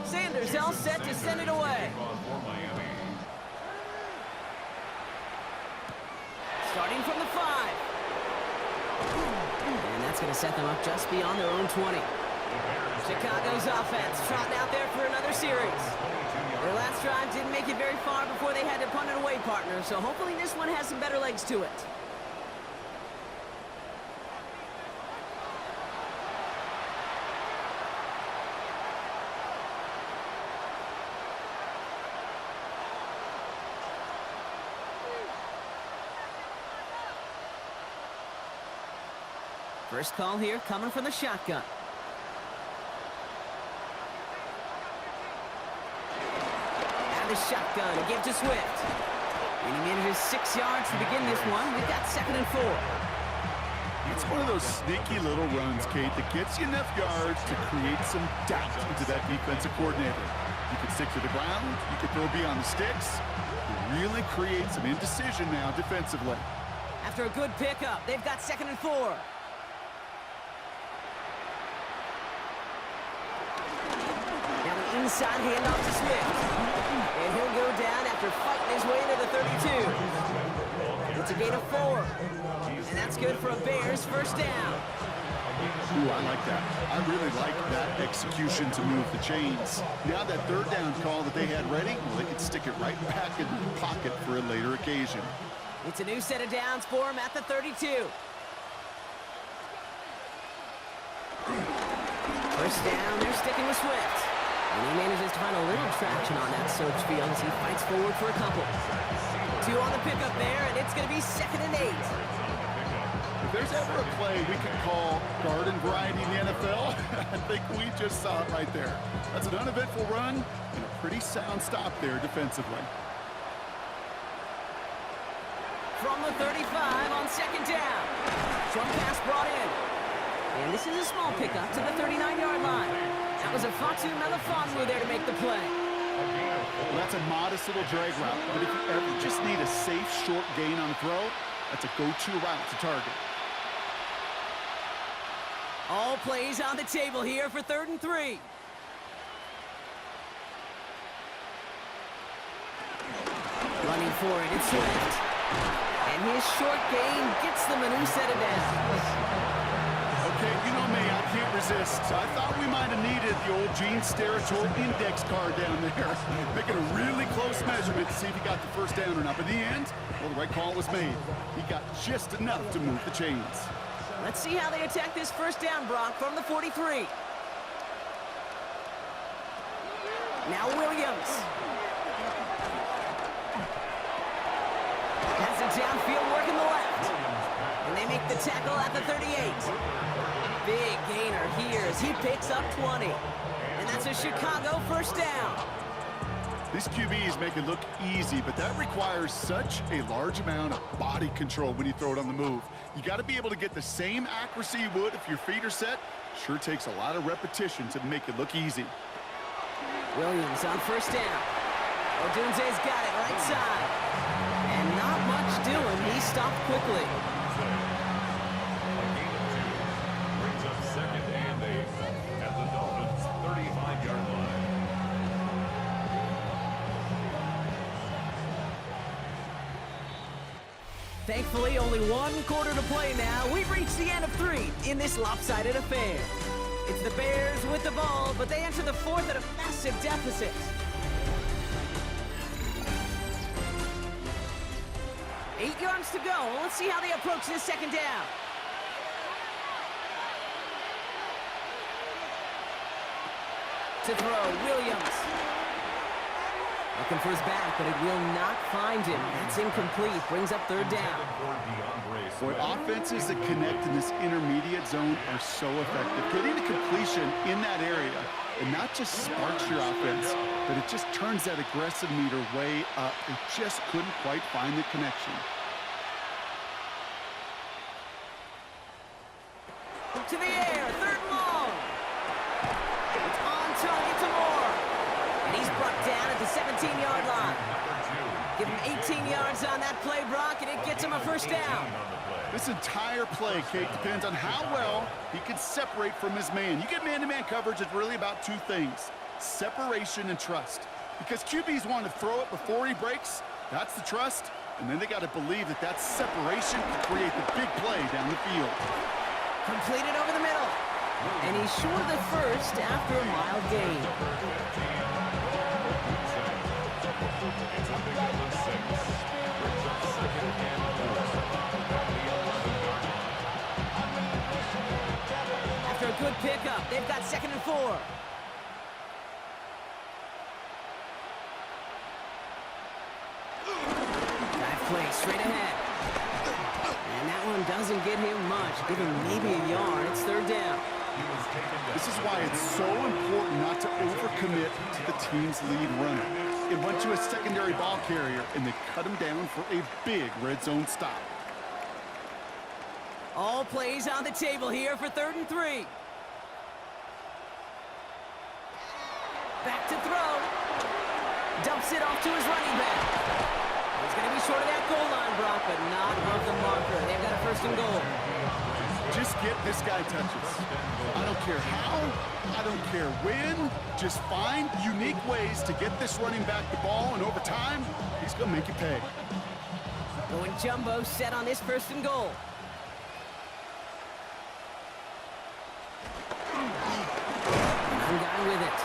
Sanders all set to send it away. Starting from the 5. And that's going to set them up just beyond their own 20. Chicago's offense trotting out there for another series. Their last drive didn't make it very far before they had to punt it away, partner, so hopefully this one has some better legs to it. First call here coming from the shotgun. And the shotgun, a give to Swift. And he manages 6 yards to begin this one. We've got 2nd and 4. It's one of those sneaky little runs, Kate, that gets you enough yards to create some doubt into that defensive coordinator. You can stick to the ground, you can throw beyond the sticks, and really create some indecision now defensively. After a good pickup, they've got 2nd and 4. Now the inside handoff to Swift. And he'll go down after fighting his way to the 32. It's a gain of 4. And that's good for a Bears first down. Ooh, I like that. I really like that execution to move the chains. Now that 3rd down call that they had ready, well, they can stick it right back in the pocket for a later occasion. It's a new set of downs for him at the 32. First down, they're sticking with Swift. And he manages to find a little traction on that search field as he fights forward for a couple. 2 on the pickup there, and it's going to be 2nd and 8. If there's ever a play we can call garden variety in the NFL, I think we just saw it right there. That's an uneventful run and a pretty sound stop there defensively. From the 35 on 2nd down. Short pass brought in. And this is a small pickup to the 39-yard line. That was a Fatu Melifonwu there to make the play. Well, that's a modest little drag route, but if you ever just need a safe, short gain on a throw, that's a go-to route to target. All plays on the table here for 3rd and 3. Running for it, it's Swift. And his short gain gets them a new set of downs. Okay, you know me, I can't resist. I thought we might have needed the old Gene Steratore index card down there. Making a really close measurement to see if he got the first down or not. But in the end, well, the right call was made. He got just enough to move the chains. Let's see how they attack this first down, Brock, from the 43. Now Williams. Has the downfield working the left. And they make the tackle at the 38. Big gainer here as he picks up 20. And that's a Chicago first down. These QBs make it look easy, but that requires such a large amount of body control when you throw it on the move. You got to be able to get the same accuracy you would if your feet are set. Sure takes a lot of repetition to make it look easy. Williams on first down. Odunze's got it right side. And not much doing. He stopped quickly. Brings up 2nd and 8 at the Dolphins' 35-yard line. Thankfully, only 1 quarter to play now. We've reached the end of 3 in this lopsided affair. It's the Bears with the ball, but they enter the 4th at a massive deficit. Eight yards to go. Let's see how they approach this second down. To throw, Williams. Looking for his back, but it will not find him. That's incomplete. Brings up 3rd down. Boy, offenses that connect in this intermediate zone are so effective. Getting the completion in that area, and not just sparks your offense, but it just turns that aggressive meter way up. It just couldn't quite find the connection. To the air, 3rd and long. It's on target to Moore. And he's brought down at the 17-yard line. Give him 18 yards on that play, Brock, and it gets him a first down. This entire play, Kate, depends on how well he can separate from his man. You get man-to-man coverage, it's really about 2 things, separation and trust. Because QBs want to throw it before he breaks, that's the trust, and then they got to believe that that separation can create the big play down the field. Completed over the middle. And he's short of the first after a mild gain. After a good pickup, they've got 2nd and 4. Drive play straight ahead. And that one doesn't get him much. Give him maybe a yard. It's third down. This is why it's so important not to overcommit to the team's lead runner. It went to a secondary ball carrier, and they cut him down for a big red zone stop. All plays on the table here for 3rd and 3. Back to throw. Dumps it off to his running back. He's going to be short of that goal line, Brock, but not of the marker. They've got a 1st and goal. Just get this guy touches. I don't care how, I don't care when. Just find unique ways to get this running back the ball, and over time, he's going to make you pay. Going jumbo set on this 1st and goal. One guy with it.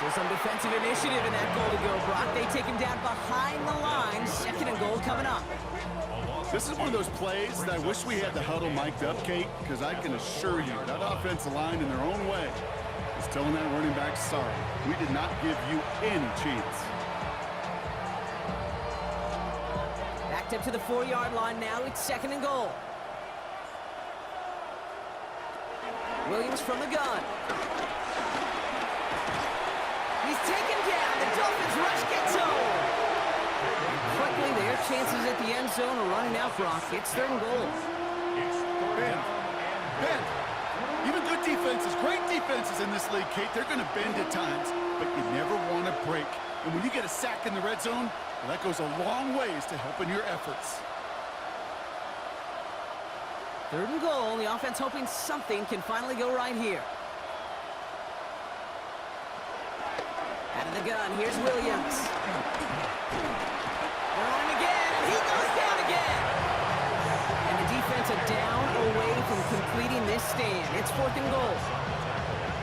So some defensive initiative in that goal to go, Brock. They take him down behind the line. 2nd and goal coming up. This is one of those plays that I wish we had the huddle mic'd up, Kate, because I can assure you that offensive line in their own way is telling that running back, sorry, we did not give you any chance. Backed up to the 4-yard line now. It's 2nd and goal. Williams from the gun. He's taken down. The Dolphins rush gets home. Quickly, their chances at the end zone are running out, Brock. It's 3rd and goal. Bend. Even good defenses, great defenses in this league, Kate, they're going to bend at times, but you never want to break. And when you get a sack in the red zone, well, that goes a long ways to helping your efforts. 3rd and goal. The offense hoping something can finally go right here. Out of the gun, here's Williams. They're on him again, and he goes down again. And the defense are down away from completing this stand. It's 4th and goal.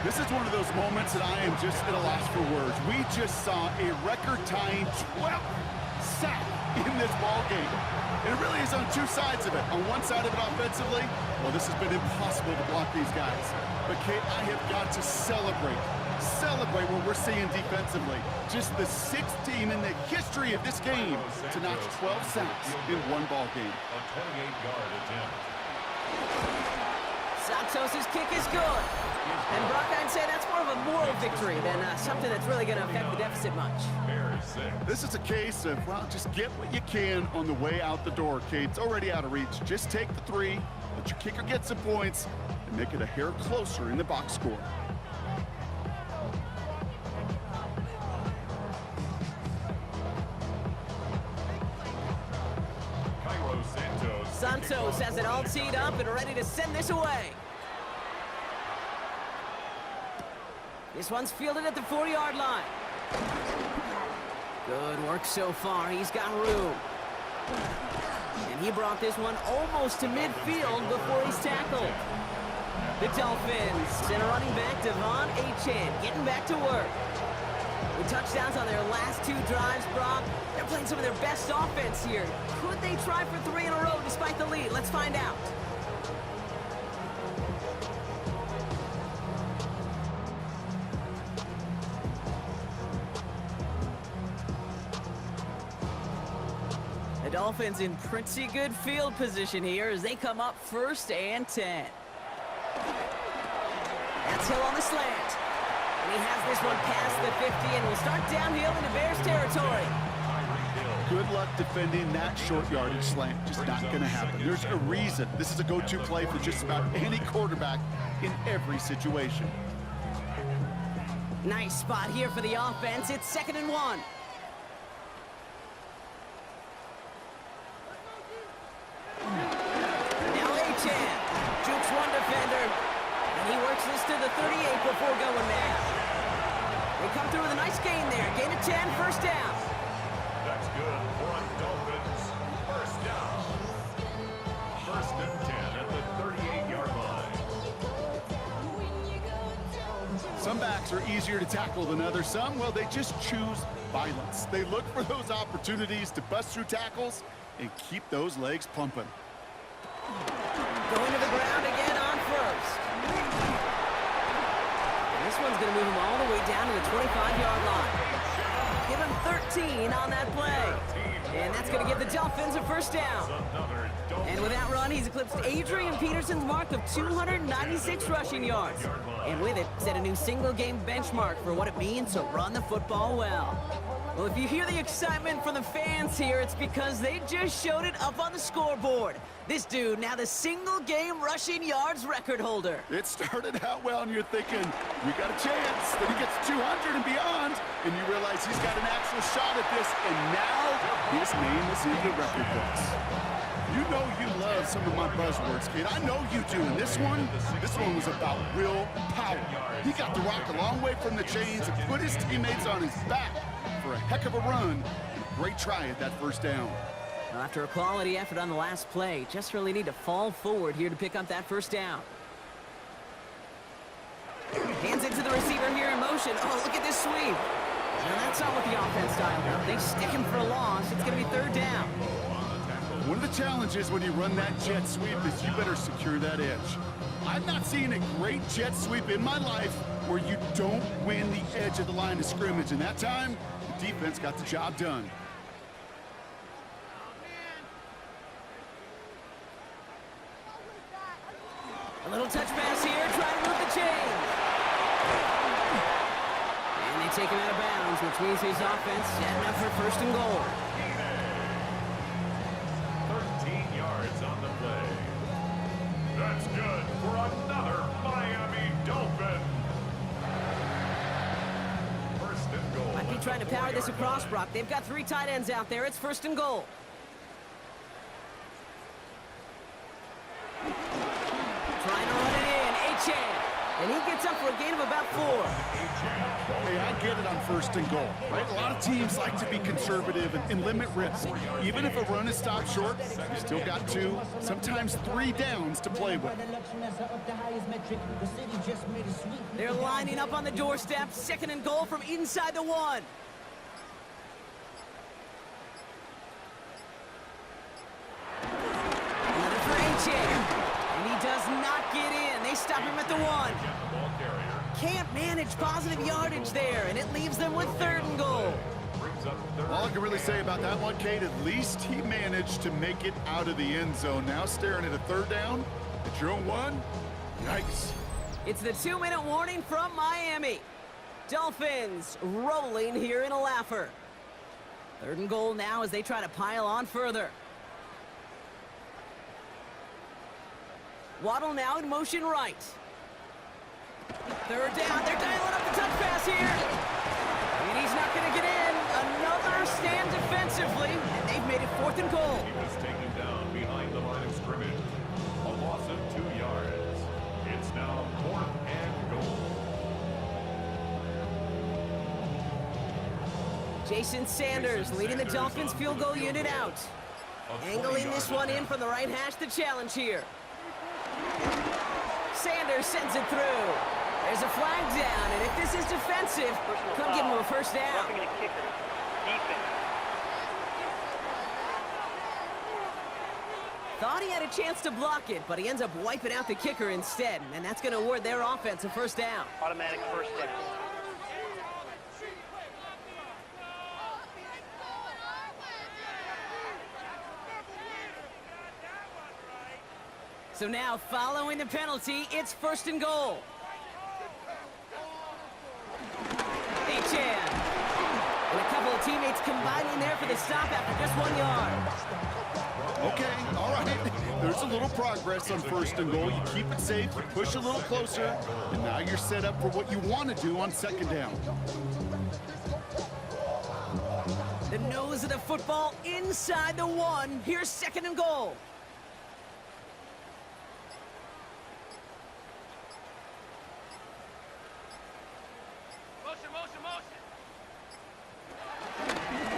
This is one of those moments that I am just at a loss for words. We just saw a record-tying 12th sack in this ball game. And it really is on two sides of it. On one side of it offensively, well, this has been impossible to block these guys. But, Kate, I have got to celebrate what we're seeing defensively. Just the 6th team in the history of this game to notch 12 sacks in one ball game. A 28-yard attempt. Santos' kick is good. And Brock, I'd say that's more of a moral victory than something that's really going to affect the deficit much. This is a case of, well, just get what you can on the way out the door, Kate. It's already out of reach. Just take the 3, let your kicker get some points, and make it a hair closer in the box score. Santos has it all teed up and ready to send this away. This one's fielded at the 4-yard line. Good work so far. He's got room. And he brought this one almost to midfield before he's tackled. The Dolphins send a running back, Devon Achane, getting back to work. With touchdowns on their last 2 drives, Brock, they're playing some of their best offense here. Could they try for 3 in a row despite the lead? Let's find out. The Dolphins in pretty good field position here as they come up 1st and 10. That's Hill on the slant. And he has this one past the 50 and will start downhill into Bears territory. Good luck defending that short yardage slant. Just not going to happen. There's a reason. This is a go-to play for just about any quarterback in every situation. Nice spot here for the offense. It's 2nd and 1. Now Achane jukes one defender, and he works this to the 38 before going there. They come through with a nice gain there. Gain of 10, 1st down. That's good for a Dolphins 1st down. 1st and 10 at the 38-yard line. Some backs are easier to tackle than others. Some, well, they just choose violence. They look for those opportunities to bust through tackles and keep those legs pumping. Going to the ground again on 1st. And this one's going to move him all the way down to the 25-yard line. Give him 13 on that play. And that's going to give the Dolphins a first down. And with that run, he's eclipsed Adrian Peterson's mark of 296 rushing yards. And with it, set a new single-game benchmark for what it means to run the football well. Well, if you hear the excitement from the fans here, it's because they just showed it up on the scoreboard. This dude, now the single-game rushing yards record holder. It started out well, and you're thinking, we got a chance. Then he gets 200 and beyond, and you realize he's got an actual shot at this, and now his name is in the record books. You know you love some of my buzzwords, kid. I know you do. And this one was about real power. He got the rock a long way from the chains and put his teammates on his back for a heck of a run. Great try at that first down. Well, after a quality effort on the last play, just really need to fall forward here to pick up that first down. Hands it to the receiver here in motion. Oh, look at this sweep. Now that's not what the offense dialed up. They stick him for a loss. It's going to be third down. One of the challenges when you run that jet sweep is you better secure that edge. I've not seen a great jet sweep in my life where you don't win the edge of the line of scrimmage. And that time, the defense got the job done. A little touch pass here, trying to move the chains. And they take him out of bounds, which means his offense setting up for first and goal. 13 yards on the play. That's good for another Miami Dolphin. First and goal. Might be trying to power this across, Brock. They've got 3 tight ends out there. It's first and goal. Trying to run it in, Achane. And he gets up for a gain of about 4. Hey, I get it on first and goal, right? A lot of teams like to be conservative and limit risk. Even if a run is stopped short, you still got 2, sometimes 3 downs to play with. They're lining up on the doorstep. Second and goal from inside the 1. Another for Achane. And he does not get in. They stop him at the 1. Can't manage positive yardage there, and it leaves them with third and goal. All I can really say about that one, Kate, at least he managed to make it out of the end zone. Now staring at a third down at your own 1. Yikes. It's the 2-minute warning from Miami. Dolphins rolling here in a laugher. Third and goal now as they try to pile on further. Waddle now in motion right. Third down. They're dialing up the touch pass here. And he's not going to get in. Another stand defensively. And they've made it fourth and goal. He was taken down behind the line of scrimmage. A loss of 2 yards. It's now 4th and goal. Jason Sanders leading the Dolphins field goal unit out. Angling this one in from the right hash to challenge here. Sanders sends it through. There's a flag down, and if this is defensive, come give him a first down. Thought he had a chance to block it, but he ends up wiping out the kicker instead, and that's going to award their offense a first down. Automatic first down. So now, following the penalty, it's first and goal. Achane. And a couple of teammates combining there for the stop after just 1 yard. Okay, all right. There's a little progress on first and goal. You keep it safe, you push a little closer, and now you're set up for what you want to do on second down. The nose of the football inside the 1. Here's second and goal.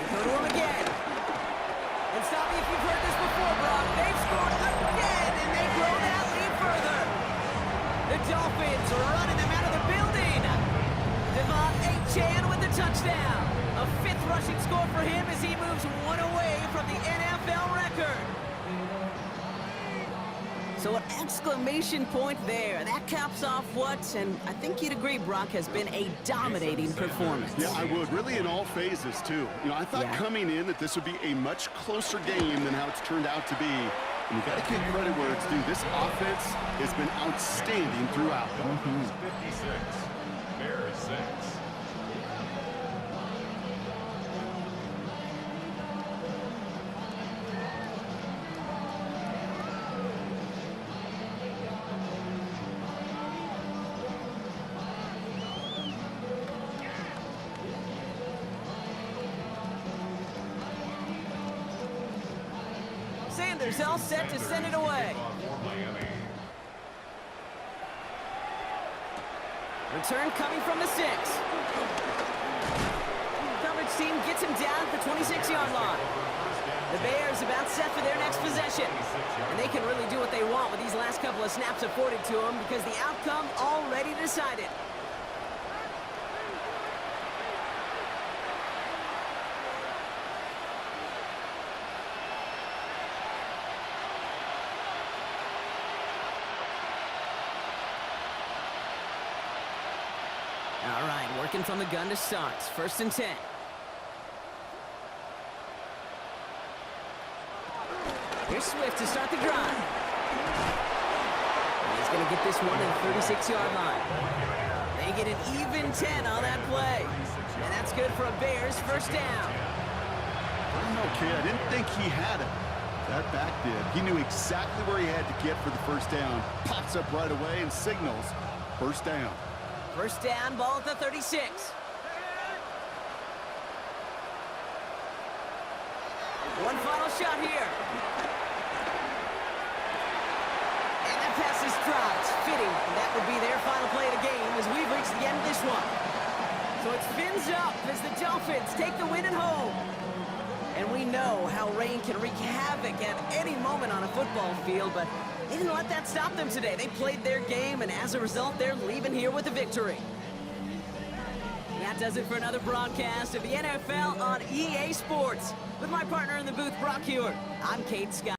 Go to him again. And stop me if you've heard this before, Brock. They've scored again, and they grow that lead further. The Dolphins are running them out of the building. Devon Achane with the touchdown. A 5th rushing score for him as he moves 1 away from the NFL record. So an exclamation point there. That caps off what, and I think you'd agree, Brock, has been a dominating performance. Yeah, I would. Really in all phases, too. You know, I thought coming in that this would be a much closer game than how it's turned out to be. And you got to give credit where it's due. This offense has been outstanding throughout. 56, Bears 6. Sanders all set to send it away. Return coming from the 6. Coverage team gets him down at the 26-yard line. The Bears about set for their next possession. And they can really do what they want with these last couple of snaps afforded to them because the outcome already decided. All right, working from the gun to start. 1st and 10. Here's Swift to start the drive. He's going to get this one at the 36-yard line. They get an even 10 on that play. And that's good for a Bears 1st down. Okay, I didn't think he had it. That back did. He knew exactly where he had to get for the 1st down. Pops up right away and signals 1st down. 1st down, ball at the 36. One final shot here. And that pass is dropped. Fitting. That would be their final play of the game as we've reached the end of this one. So it's fins up as the Dolphins take the win at home. And we know how rain can wreak havoc at any moment on a football field, but they didn't let that stop them today. They played their game, and as a result, they're leaving here with a victory. That does it for another broadcast of the NFL on EA Sports. With my partner in the booth, Brock Hewitt, I'm Kate Scott.